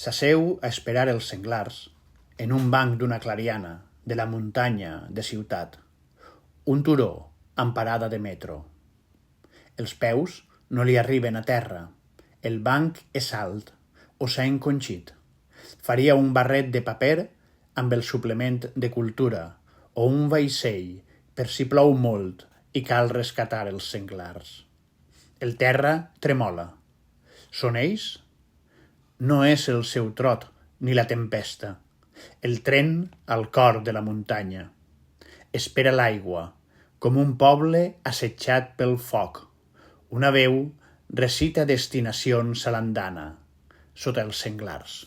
S'asseu a esperar els senglars en un banc d'una clariana de la muntanya de ciutat, un turó amb parada de metro. Els peus no li arriben a terra, el banc és alt o s'ha enconxit. Faria un barret de paper amb el suplement de cultura o un vaixell per si plou molt i cal rescatar els senglars. El terra tremola. Són ells? No és el seu trot ni la tempesta. El tren al cor de la muntanya. Espera l'aigua, com un poble assetjat pel foc. Una veu recita destinacions a l'andana, sota els senglars.